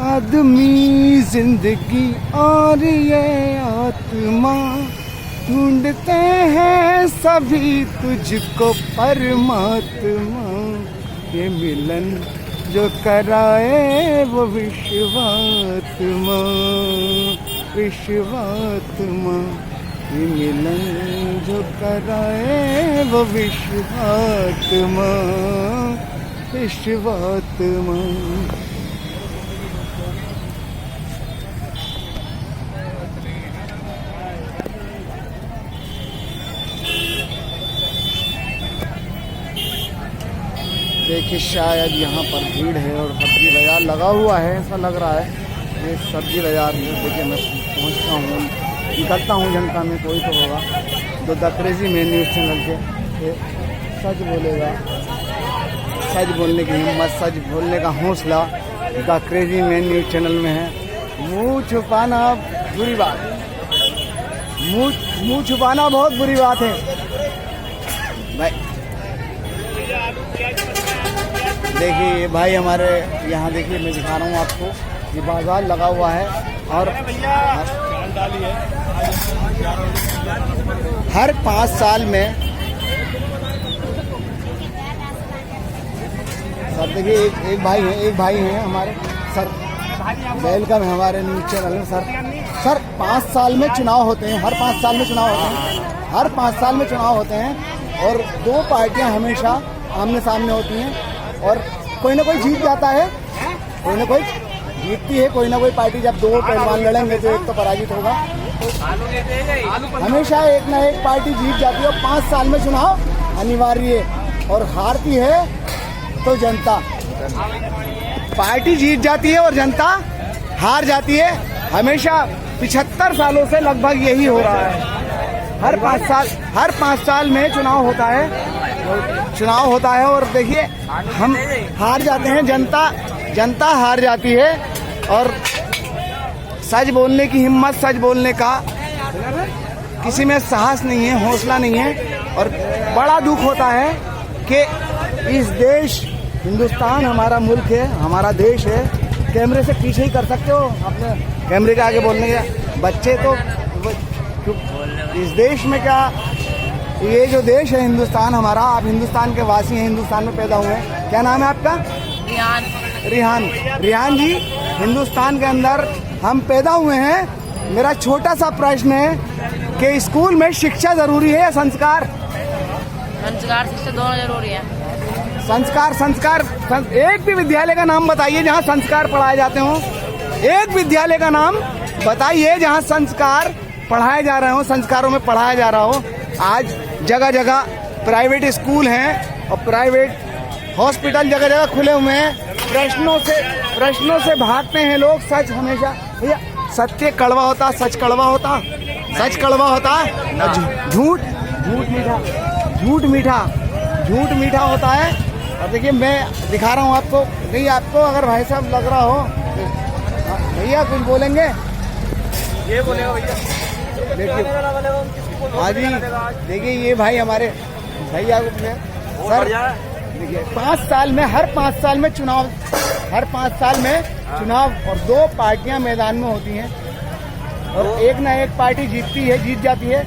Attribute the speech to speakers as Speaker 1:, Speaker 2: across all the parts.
Speaker 1: आदमी जिंदगी और ये आत्मा ढूंढते हैं सभी तुझको परमात्मा। ये मिलन जो कराए वो विश्वात्मा, विश्वात्मा। ये मिलन जो कराए वो विश्वात्मा, विश्वात्मा। देखिए शायद यहाँ पर भीड़ है और सब्जी बाज़ार लगा हुआ है, ऐसा लग रहा है। ये सब्जी बाज़ार है। देखिए मैं पहुँचता हूँ, निकलता हूँ जनता में, कोई तो होगा तो the crazy man news channel के सच बोलेगा, सच बोलने की हिम्मत, सच बोलने का हौसला the crazy man news channel में है। मुँह छुपाना बुरी बात, मुँह छुपाना बहुत बुरी बात है भाई। देखिए भाई हमारे यहाँ देखिए, मैं दिखा रहा हूँ आपको, ये बाजार लगा हुआ है और हर 5 साल में सर देखिए एक भाई हैं हमारे सर, वेलकम है हमारे न्यूज़ चैनल में सर 5 साल में चुनाव होते हैं, हर 5 साल में चुनाव होते हैं, हर 5 साल में चुनाव होते हैं और 2 पार्टियां हमेशा आमने सामने होती हैं और कोई ना कोई जीत जाता है, कोई ना कोई जीतती है, कोई ना कोई पार्टी। जब 2 पहलवान लड़ेंगे तो एक तो पराजित होगा, हमेशा एक ना एक पार्टी जीत जाती है और 5 साल में चुनाव अनिवार्य है और हारती है तो जनता। पार्टी जीत जाती है और जनता हार जाती है, हमेशा 75 सालों से लगभग यही हो रहा है। हर 5 साल में चुनाव होता है और देखिए हम हार जाते हैं, जनता हार जाती है और सच बोलने की हिम्मत, सच बोलने का किसी में साहस नहीं है, हौसला नहीं है और बड़ा दुख होता है कि इस देश, हिंदुस्तान हमारा मुल्क है, हमारा देश है। कैमरे से पीछे ही कर सकते हो, अपने कैमरे के आगे बोलने का बच्चे तो इस देश में क्या, ये जो देश है हिंदुस्तान हमारा, आप हिंदुस्तान के वासी हैं, हिंदुस्तान में पैदा हुए हैं। क्या नाम है आपका? रिहान जी, हिंदुस्तान के अंदर हम पैदा हुए हैं। मेरा छोटा सा प्रश्न है कि स्कूल में शिक्षा जरूरी है या संस्कार?
Speaker 2: शिक्षा दोनों जरूरी है।
Speaker 1: संस्कार एक भी विद्यालय का नाम बताइए जहाँ संस्कार पढ़ाए जाते हो। एक विद्यालय का नाम बताइए जहाँ संस्कार पढ़ाए जा रहे हो, संस्कारों में पढ़ाया जा रहा हो। आज जगह जगह प्राइवेट स्कूल हैं और प्राइवेट हॉस्पिटल जगह जगह खुले हुए हैं। प्रश्नों से भागते हैं लोग। सच हमेशा भैया, सत्य कड़वा होता, सच कड़वा होता, सच कड़वा होता, झूठ मीठा होता है। और देखिए मैं दिखा रहा हूँ आपको, नहीं आपको अगर भाई साहब लग रहा हो भैया कुछ बोलेंगे, ये बोलेगा भैया। देखिए हाँ जी, देखिए ये भाई हमारे भैया सर, देखिए 5 साल में, हर 5 साल में चुनाव, हर 5 साल में चुनाव और 2 पार्टियां मैदान में होती हैं और एक ना एक पार्टी जीत जाती है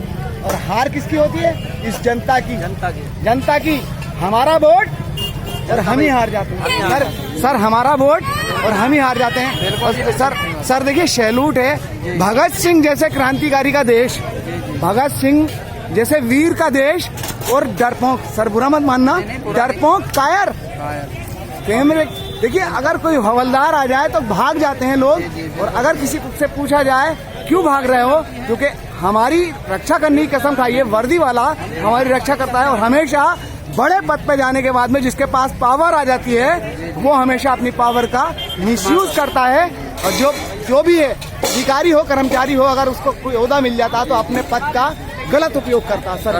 Speaker 1: और हार किसकी होती है? इस जनता की। हमारा वोट और हम ही हार जाते हैं सर, हमारा वोट और हम ही हार जाते हैं। सर देखिए सैल्यूट है भगत सिंह जैसे क्रांतिकारी का देश, भगत सिंह जैसे वीर का देश और डरपोक, सर बुरा मत मानना, डरपोक कायर कैमरे। देखिए अगर कोई हवलदार आ जाए तो भाग जाते हैं लोग और अगर किसी से पूछा जाए क्यों भाग रहे हो, क्योंकि हमारी रक्षा करने की कसम खाइए, वर्दी वाला हमारी रक्षा करता है और हमेशा बड़े पद पे जाने के बाद में जिसके पास पावर आ जाती है वो हमेशा अपनी पावर का मिसयूज करता है और जो भी है, अधिकारी हो कर्मचारी हो, अगर उसको कोई ओहदा मिल जाता तो अपने पद का गलत उपयोग करता। सर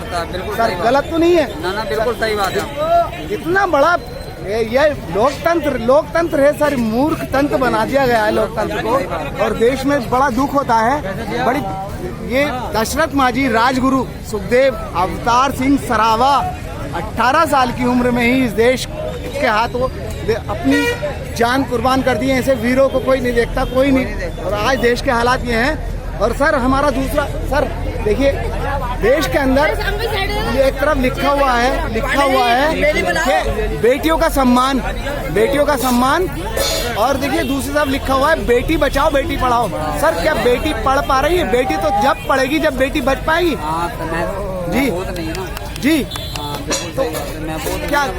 Speaker 1: गलत तो नहीं है?
Speaker 2: ना बिल्कुल सही बात है।
Speaker 1: इतना बड़ा ये लोकतंत्र है सर, मूर्ख तंत्र बना दिया गया है लोकतंत्र को और देश में बड़ा दुख होता है। बड़ी ये दशरथ मांझी, राजगुरु सुखदेव, अवतार सिंह सरावा 18 साल की उम्र में ही इस देश के हाथ वो अपनी जान कुर्बान कर दी है। ऐसे वीरों को कोई नहीं देखता, कोई नहीं। और आज देश के हालात ये हैं। और सर हमारा दूसरा सर देखिए, देश के अंदर ये एक तरफ लिखा हुआ है कि बेटियों का सम्मान, और देखिए दूसरी तरफ लिखा हुआ है बेटी बचाओ बेटी पढ़ाओ। सर क्या बेटी पढ़ पा रही है? बेटी तो जब पढ़ेगी जब बेटी बच पाएगी। जी तो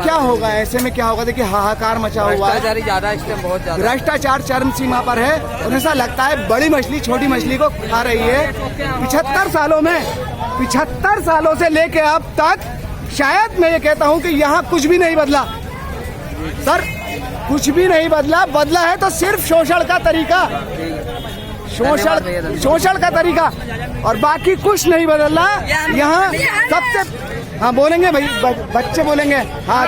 Speaker 1: क्या होगा ऐसे में? क्या होगा? देखिए हाहाकार मचा हुआ है, भ्रष्टाचार चरम सीमा पर है। और ऐसा लगता है बड़ी मछली छोटी मछली को खा रही है। 75 सालों से लेके अब तक शायद मैं ये कहता हूँ कि यहाँ कुछ भी नहीं बदला। सर कुछ भी नहीं बदला है तो सिर्फ शोषण का तरीका, शोषण का तरीका, और बाकी कुछ नहीं बदला। यहाँ सबसे हाँ बोलेंगे भाई, बच्चे बोलेंगे। हाँ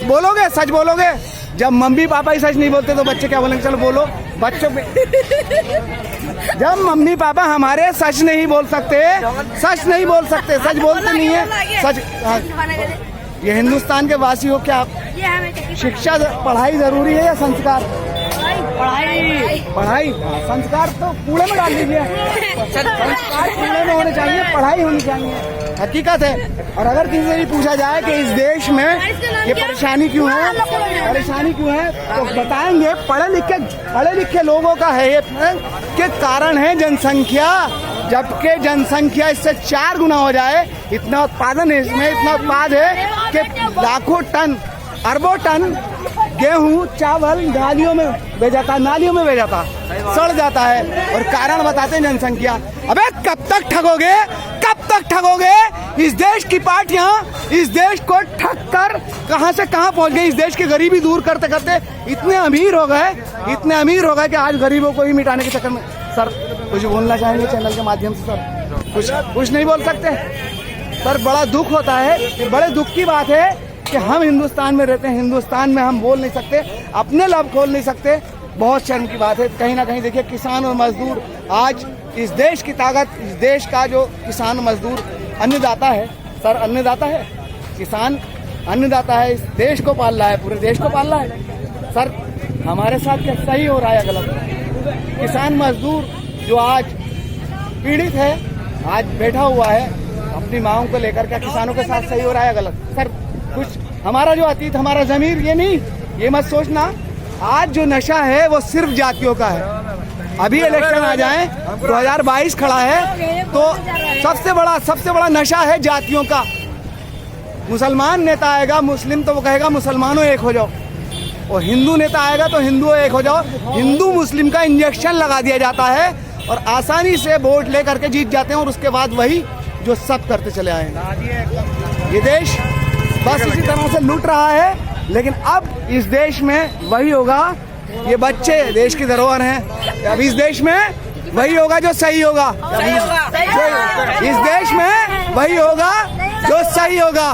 Speaker 1: बोलोगे, सच बोलोगे। जब मम्मी पापा ही सच नहीं बोलते तो बच्चे क्या बोलेंगे? चलो बोलो बच्चों पे। जब मम्मी पापा हमारे सच नहीं बोल सकते, सच बोलते नहीं है, सच। ये हिंदुस्तान के वासी हो, क्या आप शिक्षा पढ़ाई जरूरी है या संस्कार? पढ़ाई संस्कार तो कूड़े में डाल दीजिए। संस्कार कूड़े में होने चाहिए, पढ़ाई होनी चाहिए, हकीकत है। और अगर किसी से भी पूछा जाए कि इस देश में ये परेशानी क्यों है, तो बताएंगे पढ़े लिखे लोगों का है ये के कारण है जनसंख्या। जबकि जनसंख्या इससे 4 गुना हो जाए, इतना उत्पादन है इसमें, इतना उत्पाद है कि लाखों टन अरबों टन गेहूं चावल नालियों में बह जाता, सड़ जाता है। और कारण बताते हैं जनसंख्या। अबे कब तक ठगोगे? इस देश की पार्टियां इस देश को ठग कर कहां से कहां पहुंच गई। इस देश की गरीबी दूर करते करते इतने अमीर हो गए कि आज गरीबों को ही मिटाने के चक्कर में। सर कुछ बोलना चाहेंगे चैनल के माध्यम से? सर कुछ नहीं बोल सकते? सर बड़ा दुख होता है, बड़े दुख की बात है कि हम हिंदुस्तान में रहते हैं, हिंदुस्तान में हम बोल नहीं सकते, अपने लब खोल नहीं सकते। बहुत शर्म की बात है। कहीं ना कहीं देखिए किसान और मजदूर, आज इस देश की ताकत, इस देश का जो किसान मजदूर अन्नदाता है, सर अन्नदाता है, किसान अन्नदाता है, इस देश को पाल रहा है, पूरे देश को पाल रहा है। सर हमारे साथ क्या सही हो रहा है या गलत? किसान मजदूर जो आज पीड़ित है, आज बैठा हुआ है अपनी मांगों को लेकर, क्या किसानों के साथ सही हो रहा है या गलत? सर कुछ हमारा जो अतीत, हमारा जमीर, ये नहीं, ये मत सोचना आज जो नशा है वो सिर्फ जातियों का है। अभी इलेक्शन आ जाए, 2022 खड़ा है, तो सबसे बड़ा नशा है जातियों का। मुसलमान नेता आएगा, मुस्लिम, तो वो कहेगा मुसलमानों एक हो जाओ, और हिंदू नेता आएगा तो हिंदू एक हो जाओ। हिंदू मुस्लिम का इंजेक्शन लगा दिया जाता है और आसानी से वोट लेकर के जीत जाते हैं, और उसके बाद वही जो सब करते चले आए। ये देश बस इसी तरह से लूट रहा है, लेकिन अब इस देश में वही होगा। ये बच्चे देश की धरोहर हैं। अब इस देश में वही होगा जो सही होगा, इस देश में वही होगा जो सही होगा।